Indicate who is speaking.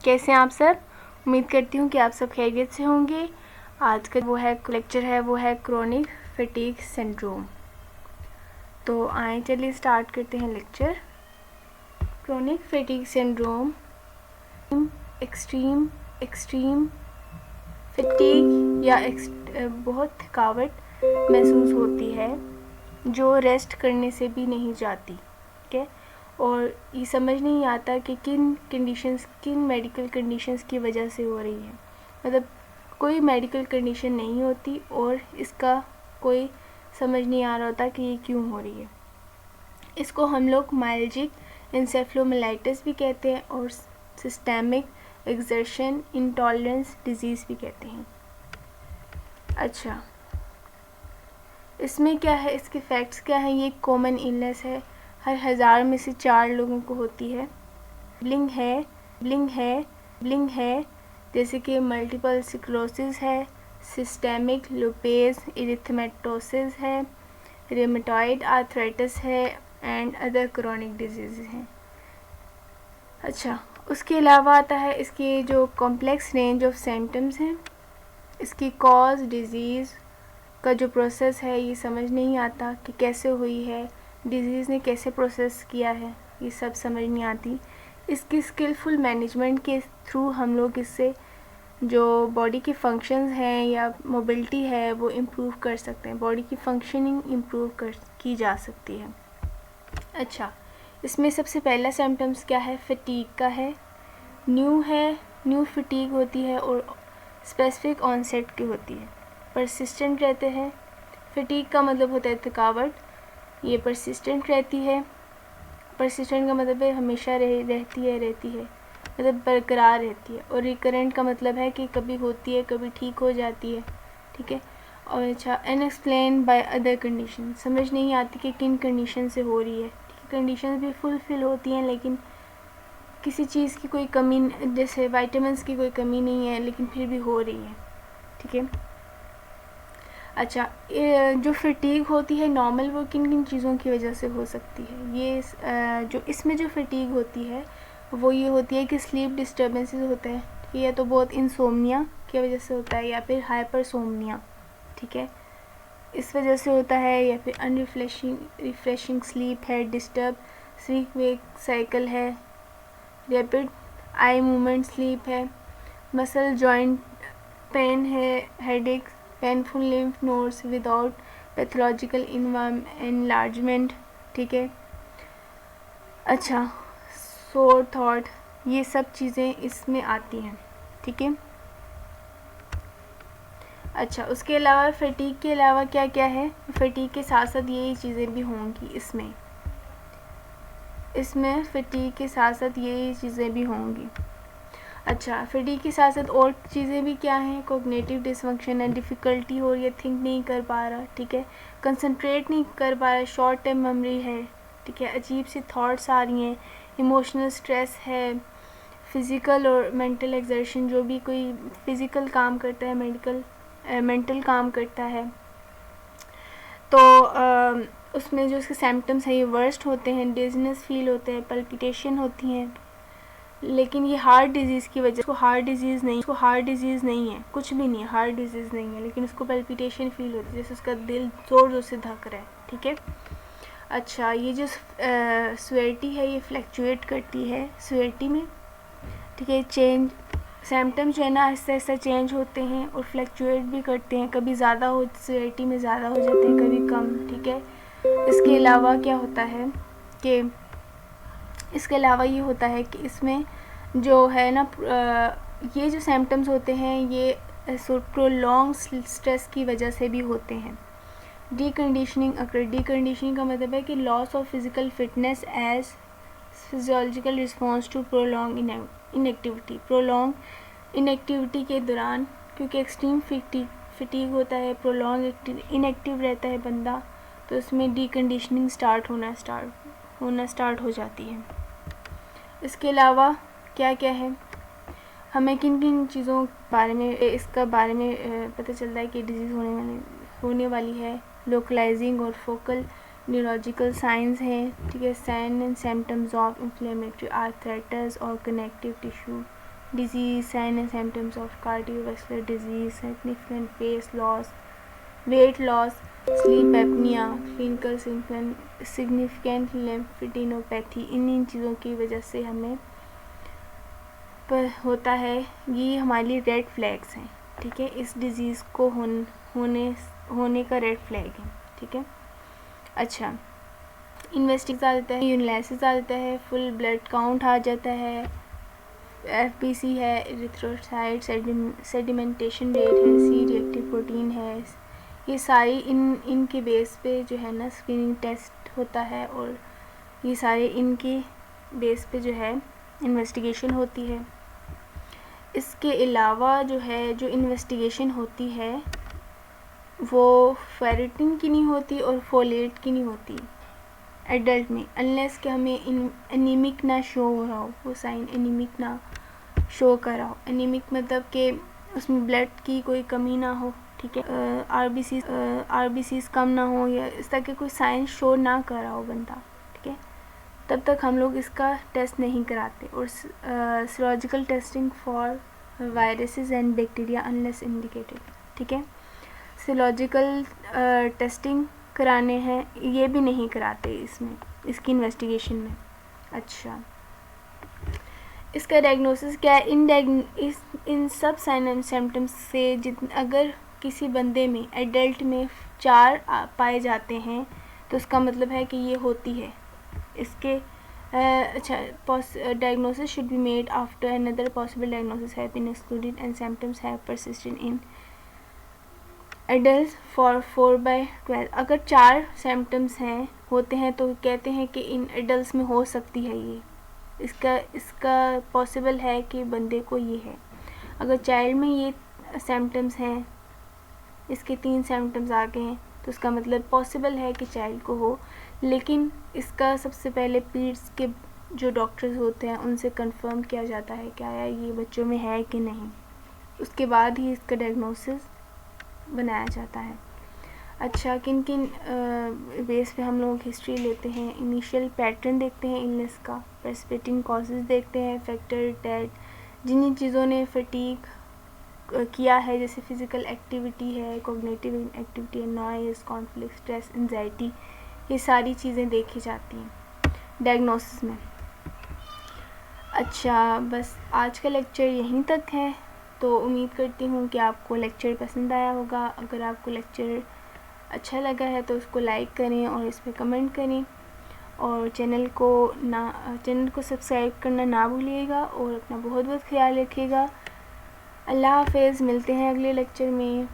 Speaker 1: कैसे हैं आप सब? उम्मीद करती हूँ कि आप सब खैरियत से होंगे। आज का लेक्चर है वो है क्रोनिक फटीग सिंड्रोम। तो आए चलिए स्टार्ट करते हैं lecture. Chronic fatigue syndrome extreme fatigue या बहुत थकावट महसूस होती है जो रेस्ट करने से भी नहीं जाती। ठीक है, और ये समझ नहीं आता कि किन मेडिकल कंडीशंस की वजह से हो रही है। मतलब कोई मेडिकल कंडीशन नहीं होती और इसका कोई समझ नहीं आ रहा होता कि ये क्यों हो रही है। इसको हम लोग माइल्जिक एन्सेफेलोमाइलिटिस भी कहते हैं और सिस्टेमिक एक्सर्शन इंटॉलरेंस डिजीज़ भी कहते हैं। अच्छा, इसमें क्या है, इसके फैक्ट्स क्या हैं? ये कॉमन इलनेस है, हर 1000 में से 4 लोगों को होती है। ब्लिंग है जैसे कि मल्टीपल स्क्लेरोसिस है, सिस्टेमिक लुपेज इरिथमेटोसिस है, रेमेटॉइड आर्थराइटिस है एंड अदर क्रोनिक डिजीज़ हैं। अच्छा, उसके अलावा आता है इसकी जो कॉम्प्लेक्स रेंज ऑफ सिम्टम्स हैं। इसकी कॉज, डिज़ीज़ का जो प्रोसेस है ये समझ नहीं आता कि कैसे हुई है, डिज़ीज़ ने कैसे प्रोसेस किया है, ये सब समझ नहीं आती। इसकी स्किलफुल मैनेजमेंट के थ्रू हम लोग इससे जो बॉडी के फंक्शंस हैं या मोबिलिटी है वो इम्प्रूव कर सकते हैं, बॉडी की फंक्शनिंग इम्प्रूव की जा सकती है। अच्छा, इसमें सबसे पहला सिम्टम्स क्या है? फटीग का है, न्यू फटीग होती है और स्पेसिफिक ऑनसेट की होती है, परसिस्टेंट रहते हैं। फटीग का मतलब होता है थकावट, ये परसिस्टेंट रहती है। परसिस्टेंट का मतलब है हमेशा रहती है, मतलब बरकरार रहती है। और रिकरेंट का मतलब है कि कभी होती है कभी ठीक हो जाती है। ठीक है, और अच्छा, अनएक्सप्लेन बाय अदर कंडीशन, समझ नहीं आती कि किन कंडीशन से हो रही है। ठीक है, कंडीशन भी फुलफिल होती हैं लेकिन किसी चीज़ की कोई कमी, जैसे वाइटामिन्स की कोई कमी नहीं है लेकिन फिर भी हो रही है। ठीक है, अच्छा, जो फटीग होती है नॉर्मल, वो किन किन चीज़ों की वजह से हो सकती है? ये जो इसमें जो फटीग होती है वो ये होती है कि स्लीप डिस्टर्बेंसेस होते हैं। ठीक है, या तो बहुत इंसोम्निया की वजह से होता है या फिर हाइपरसोम्निया। ठीक है, इस वजह से होता है, या फिर रिफ्रेशिंग स्लीप है, डिस्टर्ब स्लीप वेक साइकिल है, रैपिड आई मूवमेंट स्लीप है, मसल जॉइंट पेन है, headache, painful lymph nodes without pathological enlargement. ठीक है, अच्छा, सोर थॉट, ये सब चीज़ें इसमें आती हैं। ठीक है, अच्छा, उसके अलावा फटीग के अलावा क्या क्या है? फटीग के साथ साथ यही चीज़ें भी होंगी इसमें फटीग के साथ साथ यही चीज़ें भी होंगी। अच्छा, फटीग के साथ साथ और चीज़ें भी क्या हैं? कोग्निटिव डिसफंक्शन है, डिफ़िकल्टी हो रही है, थिंक नहीं कर पा रहा। ठीक है, कंसंट्रेट नहीं कर पा रहा, शॉर्ट टर्म मेमोरी है। ठीक है, अजीब सी थॉट्स आ रही हैं, इमोशनल स्ट्रेस है, फ़िज़िकल और मेंटल एक्सर्शन, जो भी कोई फ़िज़िकल काम करता है मेंटल काम करता है तो उसमें जो उसके सिम्टम्स हैं ये वर्स्ट होते हैं, डिज़नेस फील होते हैं, पल्पिटेशन होती हैं। लेकिन ये हार्ट डिजीज़ की वजह, उसको हार्ट डिजीज़ नहीं है, कुछ भी नहीं है, हार्ट डिजीज़ नहीं है, लेकिन उसको पल्पिटेशन फील होती है, जैसे उसका दिल ज़ोर ज़ोर से धक रहा है। ठीक है, अच्छा, ये जो स्वेटी है ये फ्लैक्चुएट करती है स्वेटी में। ठीक है, चेंज सिम्टम्स जो है ना आहिस्ता आहिस्ता चेंज होते हैं और फ्लैक्चुएट भी करते हैं, कभी ज़्यादा हो स्वेटी में ज़्यादा हो जाते हैं, कभी कम। ठीक है, इसके अलावा क्या होता है कि इसके अलावा ये होता है कि इसमें जो है ना ये जो सिम्टम्स होते हैं ये प्रोलॉन्ग स्ट्रेस की वजह से भी होते हैं। डीकंडीशनिंग का मतलब है कि loss of physical fitness as physiological response to prolong inactivity के दौरान, क्योंकि एक्सट्रीम फटीग होता है, प्रोलॉन्ग इनएक्टिव रहता है बंदा, तो उसमें डीकंडीशनिंग होना स्टार्ट हो जाती है। इसके अलावा क्या क्या है, हमें किन किन चीज़ों बारे में पता चलता है कि डिजीज़ होने वाली है? लोकलाइजिंग और फोकल न्यूरोलॉजिकल साइंस हैं। ठीक है, sign and symptoms of inflammatory arthritis और connective tissue disease, sign and symptoms of cardiovascular disease, significant face loss, weight loss, sleep apnea, clinical significant lymphadenopathy, इन चीज़ों की वजह से हमें पर होता है। ये हमारी रेड फ्लैग्स हैं, ठीक है, इस डिज़ीज़ को होने का रेड फ्लैग है, ठीक है। अच्छा, इन्वेस्टिगेशन आ जाता है, यूरिनालिसिस आ जाता है, फुल ब्लड काउंट आ जाता है, FBC है, एरिथ्रोसाइट, सेडिमेंटेशन रेट है, सी रिएक्टिव प्रोटीन है। ये सारी इनके बेस पे जो है ना स्क्रीनिंग टेस्ट होता है, और ये सारे इनके बेस पे जो है इन्वेस्टिगेशन होती है। इसके अलावा जो है जो इन्वेस्टिगेशन होती है वो फेरिटिन की नहीं होती और फोलेट की नहीं होती एडल्ट में, अनलेस कि हमें एनीमिक ना शो हो रहा हो, वो साइन एनीमिक ना शो कर रहा हो। एनीमिक मतलब कि उसमें ब्लड की कोई कमी ना हो, ठीक है, आरबीसीज कम ना हो, या इस तरह के कोई साइन शो ना कर रहा हो बंदा, ठीक है, तब तक हम लोग इसका टेस्ट नहीं कराते। और serological testing for viruses and bacteria unless indicated, ठीक है, सीरोलॉजिकल टेस्टिंग कराने हैं, ये भी नहीं कराते इसमें, इसकी इन्वेस्टिगेशन में। अच्छा, इसका डायग्नोसिस क्या है? इन सब साइन एंड सिम्टम्स से अगर किसी बंदे में एडल्ट में 4 पाए जाते हैं तो उसका मतलब है कि ये होती है। इसके अच्छा, diagnosis should be made after another possible diagnosis have been excluded and symptoms have persisted in adult for 4/12। अगर 4 सिम्टम्स हैं होते हैं तो कहते हैं कि इन एडल्ट में हो सकती है ये, इसका पॉसिबल है कि बंदे को ये है। अगर चाइल्ड में ये सिम्टम्स हैं, इसके 3 सिम्टम्स आ गए हैं, तो उसका मतलब पॉसिबल है कि चाइल्ड को हो, लेकिन इसका सबसे पहले पीड्स के जो डॉक्टर्स होते हैं उनसे कंफर्म किया जाता है क्या ये बच्चों में है कि नहीं, उसके बाद ही इसका डायग्नोसिस बनाया जाता है। अच्छा, किन किन बेस पे हम लोग हिस्ट्री लेते हैं? इनिशियल पैटर्न देखते हैं इलनेस का, प्रेसिपिटेटिंग कॉजेज़ देखते हैं, फैक्टर डेट, जिन चीज़ों ने फटीग किया है, जैसे फिज़िकल एक्टिविटी है, कोग्निटिव एक्टिविटी है, नॉइज़, कॉन्फ्लिक्ट, स्ट्रेस, एंजाइटी, ये सारी चीज़ें देखी जाती हैं डायग्नोसिस में। अच्छा, बस आज का लेक्चर यहीं तक है, तो उम्मीद करती हूँ कि आपको लेक्चर पसंद आया होगा। अगर आपको लेक्चर अच्छा लगा है तो उसको लाइक करें और इस पर कमेंट करें, और चैनल को सब्सक्राइब करना ना भूलिएगा, और अपना बहुत बहुत ख्याल रखिएगा। अल्लाह हाफ़िज़, मिलते हैं अगले लेक्चर में।